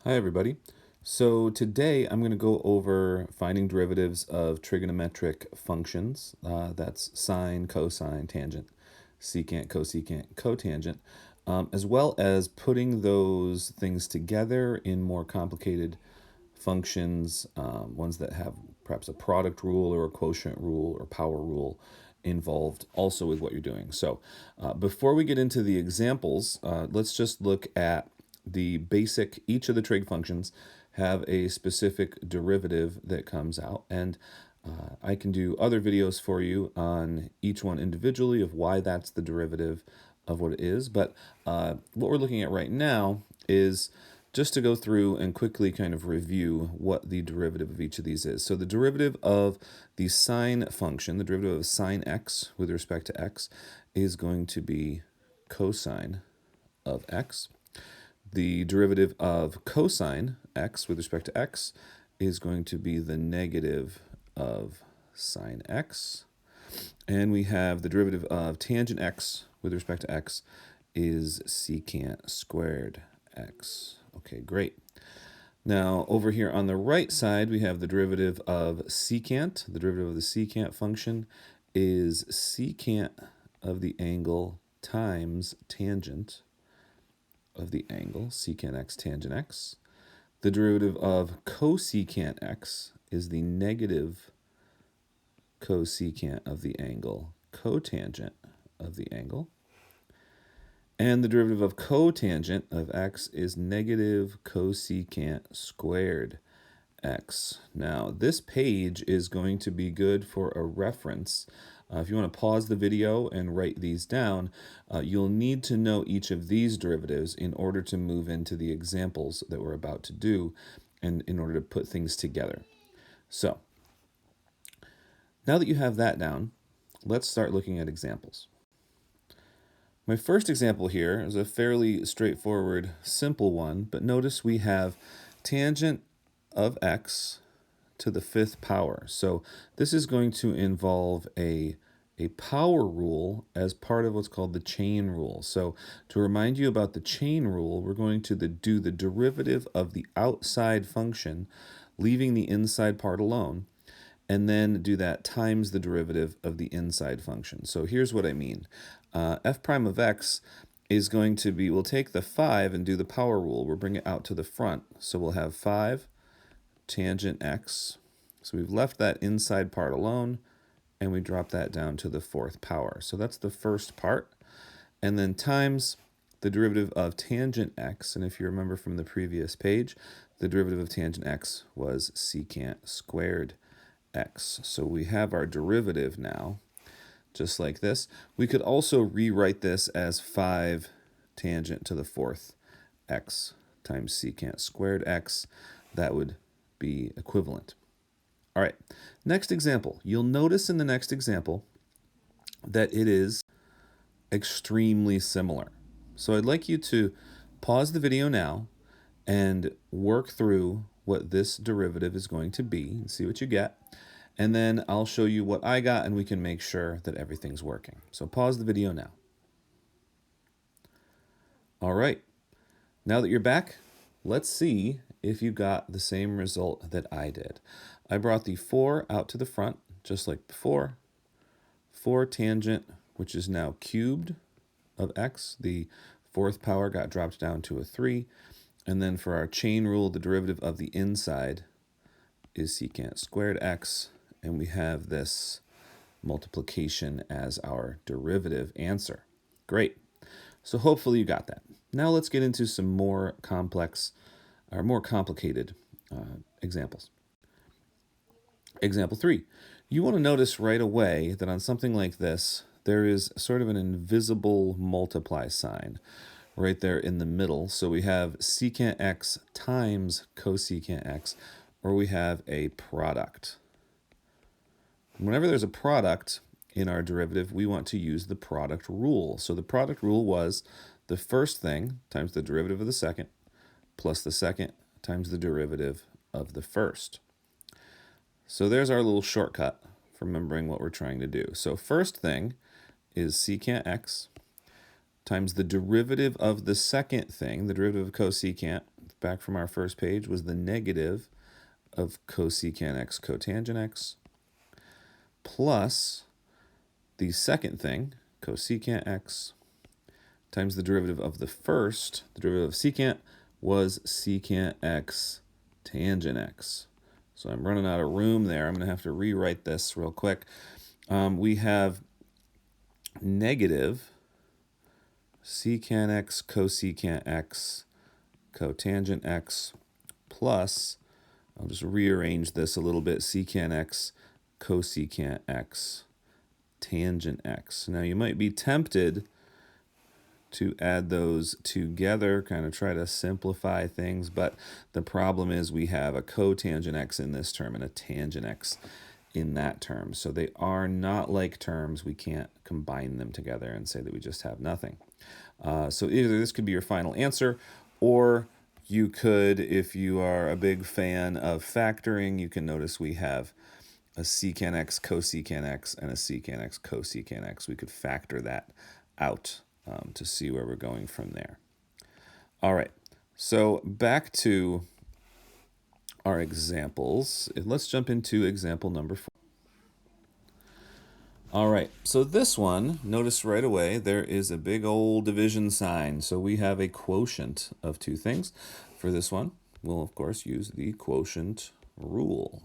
Hi everybody. So today I'm going to go over finding derivatives of trigonometric functions. That's sine, cosine, tangent, secant, cosecant, cotangent, as well as putting those things together in more complicated functions, ones that have perhaps a product rule or a quotient rule or power rule involved also with what you're doing. So before we get into the examples, let's just look at the basic. Each of the trig functions have a specific derivative that comes out, and I can do other videos for you on each one individually of why that's the derivative of what it is. But what we're looking at right now is just to go through and quickly kind of review what the derivative of each of these is. So the derivative of the sine function, the derivative of sine x with respect to x, is going to be cosine of x. The derivative of cosine x with respect to x is going to be the negative of sine x. And we have the derivative of tangent x with respect to x is secant squared x. Okay, great. Now, over here on the right side, we have the derivative of secant. The derivative of the secant function is secant of the angle times tangent of the angle, secant x, tangent x. The derivative of cosecant x is the negative cosecant of the angle, cotangent of the angle. And the derivative of cotangent of x is negative cosecant squared x. Now, this page is going to be good for a reference. If you want to pause the video and write these down, you'll need to know each of these derivatives in order to move into the examples that we're about to do and in order to put things together. So, now that you have that down, let's start looking at examples. My first example here is a fairly straightforward, simple one, but notice we have tangent of x to the fifth power. So this is going to involve a power rule as part of what's called the chain rule. So to remind you about the chain rule, we're going to do the derivative of the outside function, leaving the inside part alone, and then do that times the derivative of the inside function. So here's what I mean. F prime of x is going to be, we'll take the 5 and do the power rule. We'll bring it out to the front. So we'll have 5 tangent x. So we've left that inside part alone, and we drop that down to the fourth power. So that's the first part. And then times the derivative of tangent x. And if you remember from the previous page, the derivative of tangent x was secant squared x. So we have our derivative now, just like this. We could also rewrite this as 5 tangent to the fourth x times secant squared x. That would be equivalent. All right, next example. You'll notice in the next example that it is extremely similar. So I'd like you to pause the video now and work through what this derivative is going to be and see what you get. And then I'll show you what I got, and we can make sure that everything's working. So pause the video now. All right, now that you're back, let's see if you got the same result that I did. I brought the 4 out to the front, just like before. 4 tangent, which is now cubed of x. The fourth power got dropped down to a 3. And then for our chain rule, the derivative of the inside is secant squared x. And we have this multiplication as our derivative answer. Great. So hopefully you got that. Now let's get into some more complex or more complicated examples. Example 3. You want to notice right away that on something like this, there is sort of an invisible multiply sign right there in the middle. So we have secant x times cosecant x, or we have a product. Whenever there's a product in our derivative, we want to use the product rule. So the product rule was the first thing times the derivative of the second plus the second times the derivative of the first. So there's our little shortcut for remembering what we're trying to do. So first thing is secant x times the derivative of the second thing, the derivative of cosecant, back from our first page, was the negative of cosecant x cotangent x plus the second thing, cosecant x, times the derivative of the first. The derivative of secant was secant x tangent x. So I'm running out of room there. I'm going to have to rewrite this real quick. We have negative secant x cosecant x cotangent x plus, I'll just rearrange this a little bit, secant x cosecant x tangent x. Now you might be tempted to add those together, kind of try to simplify things, but the problem is we have a cotangent x in this term and a tangent x in that term. So they are not like terms. We can't combine them together and say that we just have nothing. So either this could be your final answer, or you could, if you are a big fan of factoring, you can notice we have a secant x cosecant x and a secant x cosecant x. We could factor that out to see where we're going from there. All right, so back to our examples. Let's jump into example number 4. All right, so this one, notice right away, there is a big old division sign. So we have a quotient of two things. For this one, we'll of course use the quotient rule.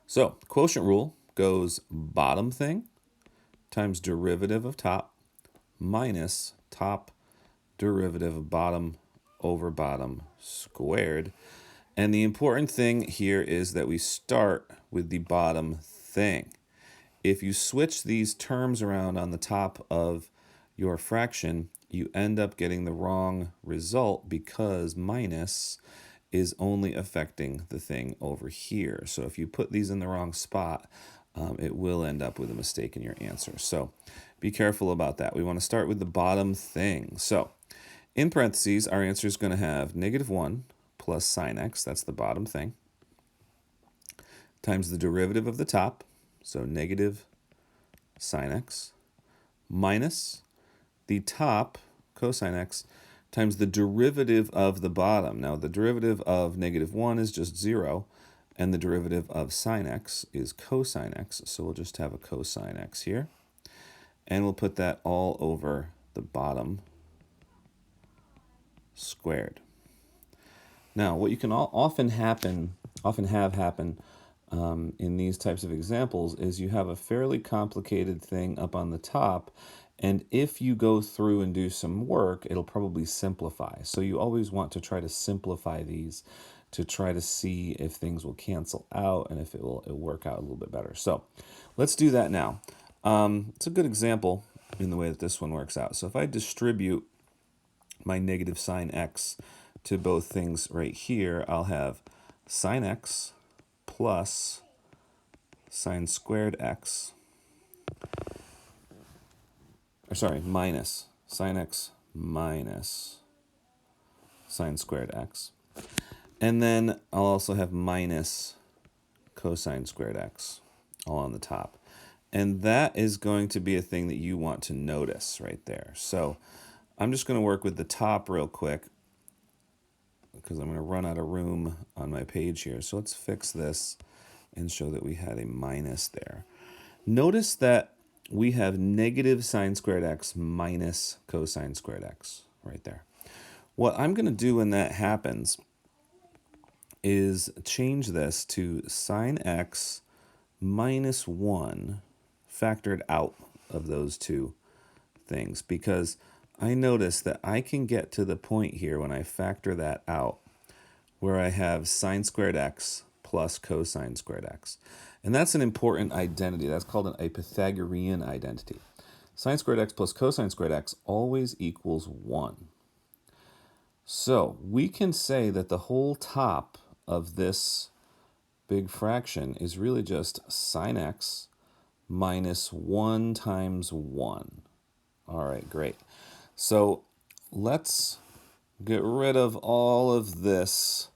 So quotient rule goes bottom thing times derivative of top minus top derivative of bottom over bottom squared. And the important thing here is that we start with the bottom thing. If you switch these terms around on the top of your fraction, you end up getting the wrong result because minus is only affecting the thing over here. So if you put these in the wrong spot, it will end up with a mistake in your answer. So be careful about that. We want to start with the bottom thing. So in parentheses, our answer is going to have -1 plus sine x, that's the bottom thing, times the derivative of the top, so negative sine x, minus the top, cosine x, times the derivative of the bottom. Now the derivative of -1 is just 0, and the derivative of sine x is cosine x, so we'll just have a cosine x here. And we'll put that all over the bottom squared. Now, what you can often have happen in these types of examples is you have a fairly complicated thing up on the top, and if you go through and do some work, it'll probably simplify. So you always want to try to simplify these to try to see if things will cancel out and if it'll work out a little bit better. So let's do that now. It's a good example in the way that this one works out. So if I distribute my negative sine x to both things right here, I'll have sine x plus sine squared x, or sorry, minus sine x minus sine squared x. And then I'll also have minus cosine squared x all on the top. And that is going to be a thing that you want to notice right there. So I'm just going to work with the top real quick because I'm going to run out of room on my page here. So let's fix this and show that we had a minus there. Notice that we have negative sine squared x minus cosine squared x right there. What I'm going to do when that happens is change this to sine x minus 1 factored out of those two things, because I notice that I can get to the point here when I factor that out where I have sine squared x plus cosine squared x. And that's an important identity. That's called a Pythagorean identity. Sine squared x plus cosine squared x always equals 1. So we can say that the whole top of this big fraction is really just sine x minus 1 times 1. All right, great. So let's get rid of all of this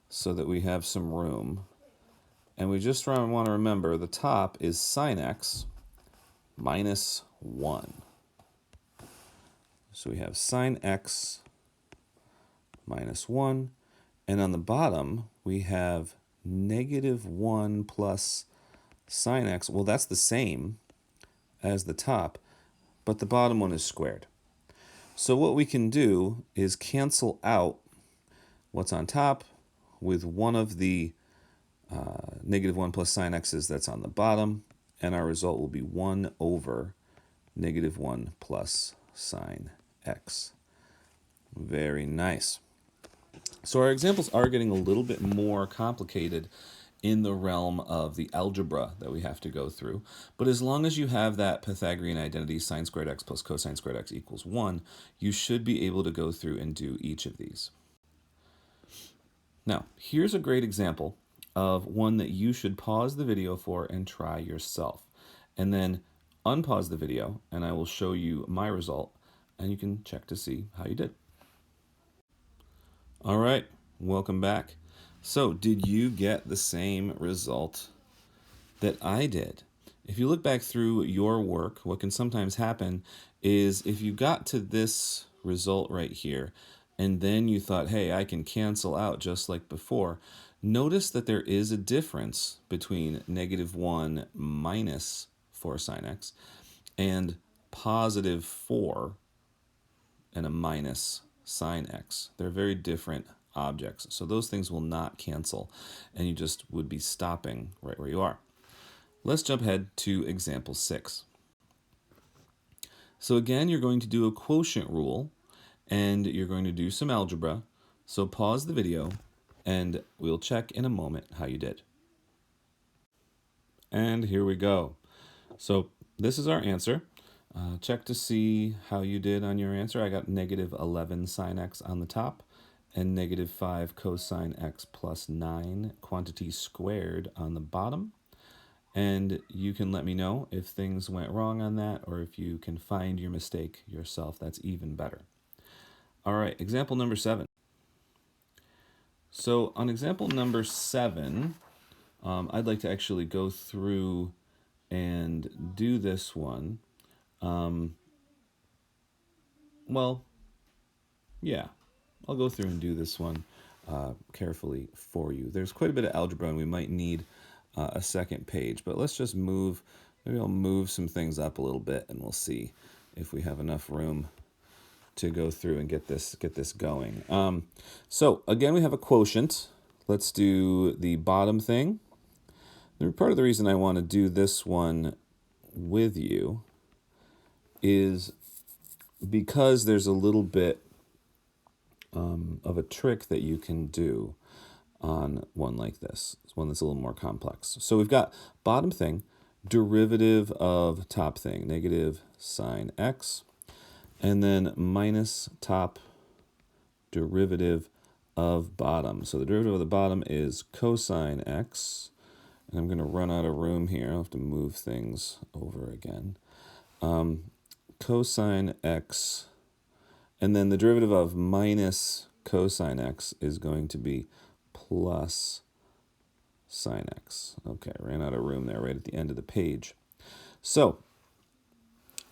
so that we have some room. And we just want to remember the top is sine x minus 1. So we have sine x minus 1. And on the bottom, we have -1 plus sine x. Well, that's the same as the top, but the bottom one is squared. So what we can do is cancel out what's on top with one of the -1 plus sine x's that's on the bottom, and our result will be 1 over -1 plus sine x. Very nice. So our examples are getting a little bit more complicated in the realm of the algebra that we have to go through. But as long as you have that Pythagorean identity, sine squared x plus cosine squared x equals 1, you should be able to go through and do each of these. Now, here's a great example of one that you should pause the video for and try yourself. And then unpause the video, and I will show you my result, and you can check to see how you did. All right, welcome back. So, did you get the same result that I did? If you look back through your work, what can sometimes happen is if you got to this result right here, and then you thought, hey, I can cancel out just like before, notice that there is a difference between -1 minus 4 sine x and +4 and a minus sine x. They're very different objects. So those things will not cancel, and you just would be stopping right where you are. Let's jump ahead to example 6. So again, you're going to do a quotient rule, and you're going to do some algebra. So pause the video, and we'll check in a moment how you did. And here we go. So this is our answer. Check to see how you did on your answer. I got -11 sine x on the top and -5 cosine x plus 9 quantity squared on the bottom. And you can let me know if things went wrong on that, or if you can find your mistake yourself. That's even better. All right, example number 7. So on example number 7, I'd like to actually go through and do this one. Well, yeah, I'll go through and do this one carefully for you. There's quite a bit of algebra, and we might need a second page, but let's just maybe I'll move some things up a little bit, and we'll see if we have enough room to go through and get this going. So again, we have a quotient. Let's do the bottom thing. Part of the reason I want to do this one with you is because there's a little bit of a trick that you can do on one like this. It's one that's a little more complex. So we've got bottom thing, derivative of top thing, negative sine x, and then minus top derivative of bottom. So the derivative of the bottom is cosine x, and I'm going to run out of room here. I'll have to move things over again. Cosine x, and then the derivative of minus cosine x is going to be plus sine x. Okay, ran out of room there right at the end of the page. So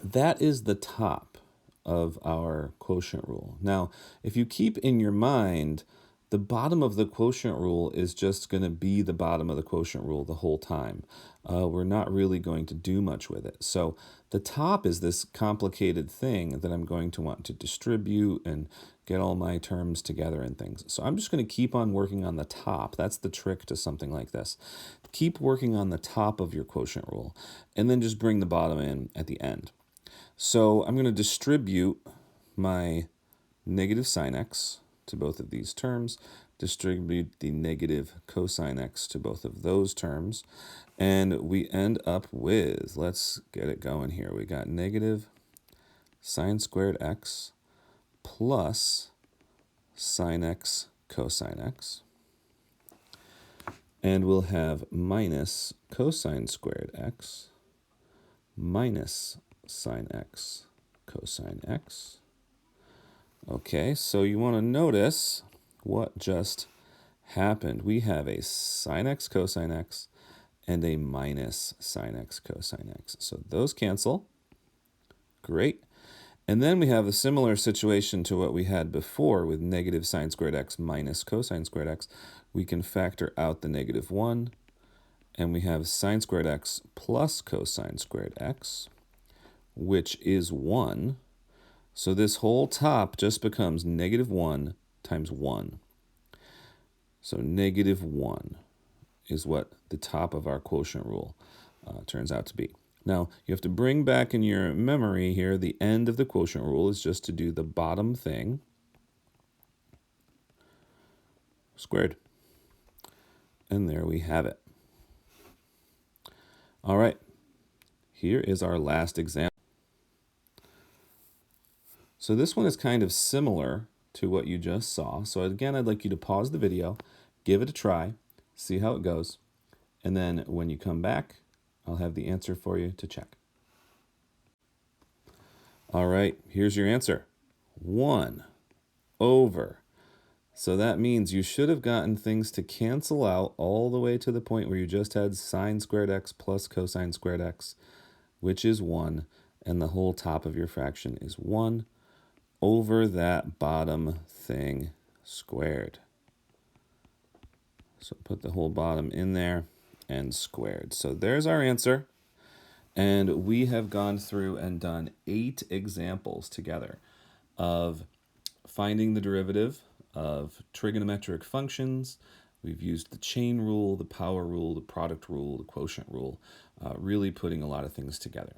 that is the top of our quotient rule. Now, if you keep in your mind, the bottom of the quotient rule is just going to be the bottom of the quotient rule the whole time. We're not really going to do much with it. So the top is this complicated thing that I'm going to want to distribute and get all my terms together and things. So I'm just going to keep on working on the top. That's the trick to something like this. Keep working on the top of your quotient rule, and then just bring the bottom in at the end. So I'm going to distribute my negative sine x to both of these terms, distribute the negative cosine x to both of those terms, and we end up with, let's get it going here, we got negative sine squared x plus sine x cosine x, and we'll have minus cosine squared x minus sine x cosine x. Okay, so you want to notice what just happened. We have a sine x cosine x and a minus sine x cosine x. So those cancel. Great. And then we have a similar situation to what we had before with negative sine squared x minus cosine squared x. We can factor out the negative 1, and we have sine squared x plus cosine squared x, which is 1. So this whole top just becomes negative 1 times 1. So negative 1 is what the top of our quotient rule turns out to be. Now, you have to bring back in your memory here, the end of the quotient rule is just to do the bottom thing squared. And there we have it. All right, here is our last example. So this one is kind of similar to what you just saw. So again, I'd like you to pause the video, give it a try, see how it goes, and then when you come back, I'll have the answer for you to check. All right, here's your answer. 1 over. So that means you should have gotten things to cancel out all the way to the point where you just had sine squared x plus cosine squared x, which is 1, and the whole top of your fraction is 1 over that bottom thing squared. So put the whole bottom in there and squared. So there's our answer. And we have gone through and done 8 examples together of finding the derivative of trigonometric functions. We've used the chain rule, the power rule, the product rule, the quotient rule, really putting a lot of things together.